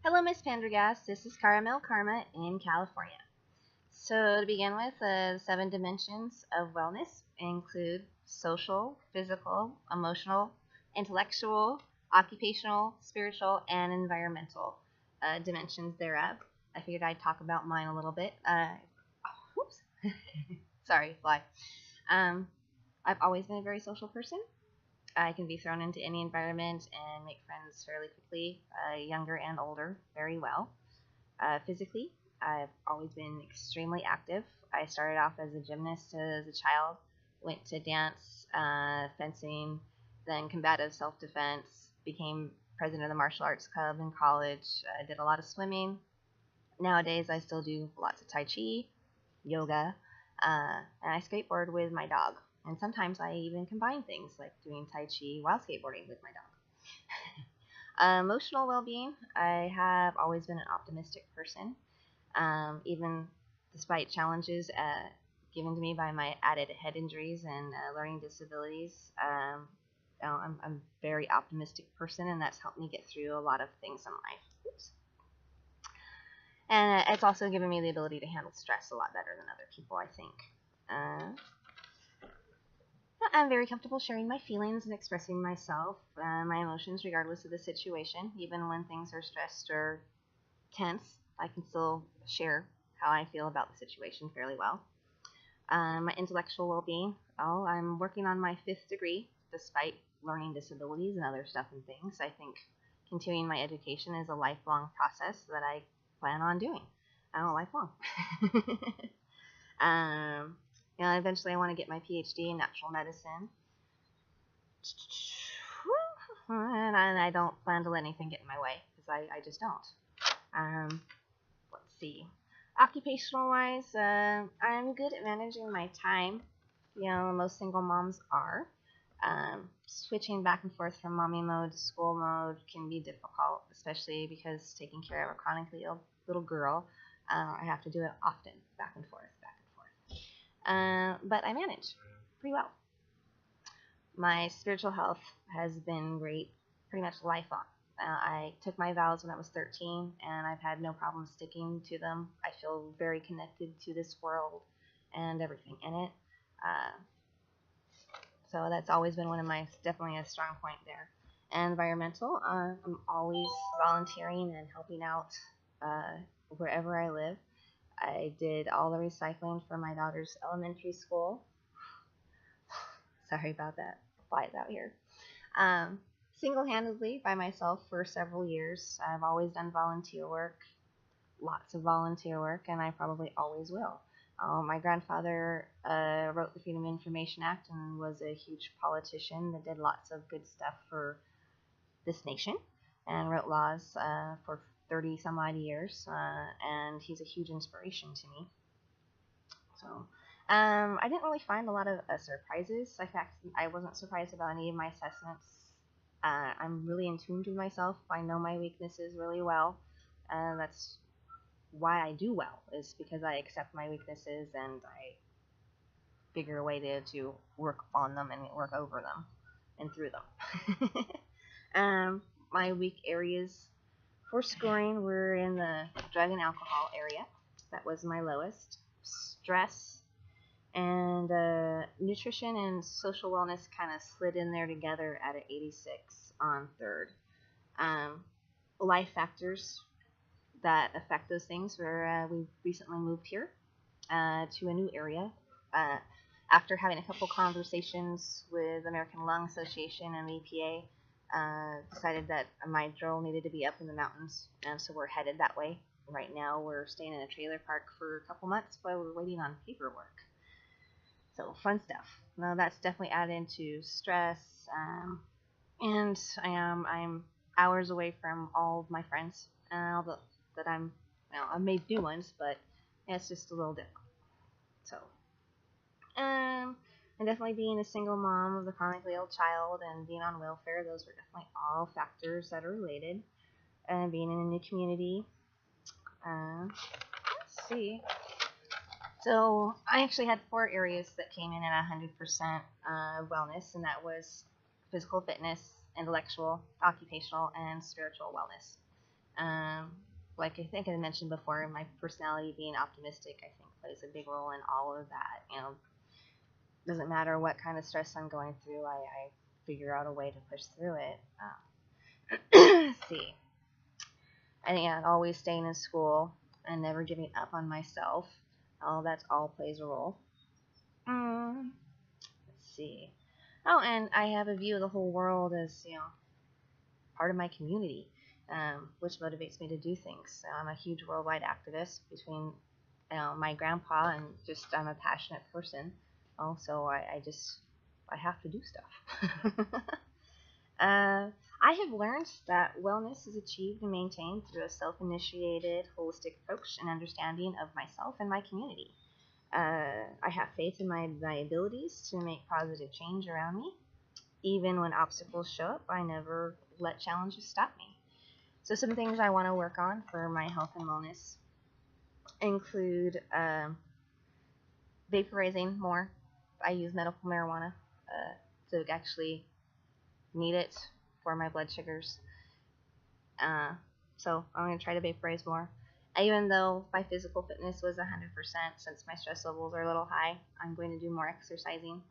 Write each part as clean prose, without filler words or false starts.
Hello, Miss Pendergast. This is Caramel Karma in California. So, to begin with, the 7 dimensions of wellness include social, physical, emotional, intellectual, occupational, spiritual, and environmental dimensions thereof. I figured I'd talk about mine a little bit. Whoops. Sorry, fly. Um, I've always been a very social person. I can be thrown into any environment and make friends fairly quickly, younger and older, very well. Physically, I've always been extremely active. I started off as a gymnast as a child, went to dance, fencing, then combative self defense, became president of the martial arts club in college. I did a lot of swimming. Nowadays, I still do lots of Tai Chi, yoga, and I skateboard with my dog. And sometimes I even combine things like doing Tai Chi while skateboarding with my dog. Emotional well being, I have always been an optimistic person, even despite challenges given to me by my added head injuries and learning disabilities. I'm a very optimistic person, and that's helped me get through a lot of things in life. Oops. And it's also given me the ability to handle stress a lot better than other people, I think. I'm very comfortable sharing my feelings and expressing myself, my emotions, regardless of the situation. Even when things are stressed or tense, I can still share how I feel about the situation fairly well. My intellectual well-being, I'm working on my 5th degree, despite learning disabilities and other stuff and things. I think continuing my education is a lifelong process that I plan on doing. Lifelong. Eventually I want to get my PhD in natural medicine. And I don't plan to let anything get in my way, because I just don't. Let's see. Occupational wise, I'm good at managing my time. Most single moms are. Switching back and forth from mommy mode to school mode can be difficult, especially because taking care of a chronically ill little girl, I have to do it often, back and forth. But I manage pretty well. My spiritual health has been great, pretty much lifelong. I took my vows when I was 13, and I've had no problem sticking to them. I feel very connected to this world and everything in it. So that's always been definitely a strong point there. And environmental, I'm always volunteering and helping out wherever I live. I did all the recycling for my daughter's elementary school. Sorry about that. Flies out here. Single-handedly by myself for several years. I've always done volunteer work, lots of volunteer work, and I probably always will. My grandfather wrote the Freedom of Information Act and was a huge politician that did lots of good stuff for this nation and wrote laws for 30 some odd years, and he's a huge inspiration to me. So I didn't really find a lot of surprises. In fact, I wasn't surprised about any of my assessments. I'm really in tune with myself. I know my weaknesses really well. That's why I do well, is because I accept my weaknesses and I figure a way to work on them and work over them and through them. My weak areas for scoring were in the drug and alcohol area. That was my lowest. Stress and nutrition and social wellness kind of slid in there together at an 86 on 3rd. Life factors that affect those things were we recently moved here to a new area. After having a couple conversations with the American Lung Association and the EPA, decided that my drill needed to be up in the mountains, and so we're headed that way. Right now we're staying in a trailer park for a couple months while we're waiting on paperwork. So fun stuff. Now that's definitely added into stress, and I'm hours away from all of my friends, that I've made new ones, but it's just a little different. So, and definitely being a single mom of a chronically ill child and being on welfare, those were definitely all factors that are related. And being in a new community. Let's see. So I actually had 4 areas that came in at 100% wellness, and that was physical fitness, intellectual, occupational, and spiritual wellness. Um, like I think I mentioned before, my personality being optimistic, I think plays a big role in all of that. Doesn't matter what kind of stress I'm going through, I figure out a way to push through it. Let's see. I think always staying in school and never giving up on myself. All that's all plays a role. Let's see. Oh, and I have a view of the whole world as part of my community, which motivates me to do things. So I'm a huge worldwide activist between my grandpa and just I'm a passionate person. Also, I have to do stuff. I have learned that wellness is achieved and maintained through a self-initiated, holistic approach and understanding of myself and my community. I have faith in my abilities to make positive change around me. Even when obstacles show up, I never let challenges stop me. So some things I want to work on for my health and wellness include vaporizing more. I use medical marijuana to actually need it for my blood sugars. So I'm going to try to vaporize more. Even though my physical fitness was 100%, since my stress levels are a little high, I'm going to do more exercising.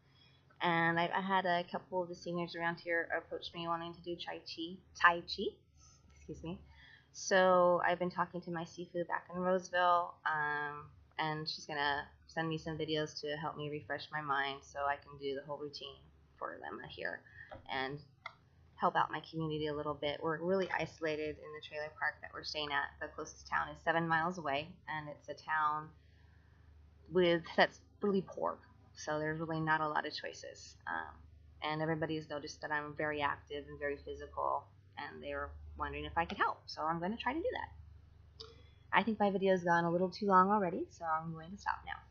And I had a couple of the seniors around here approach me wanting to do Tai Chi, excuse me. So I've been talking to my Sifu back in Roseville, and she's going to send me some videos to help me refresh my mind so I can do the whole routine for them here and help out my community a little bit. We're really isolated in the trailer park that we're staying at. The closest town is 7 miles away, and it's a town that's really poor, so there's really not a lot of choices. And everybody's noticed that I'm very active and very physical, and they were wondering if I could help, so I'm going to try to do that. I think my video's gone a little too long already, so I'm going to stop now.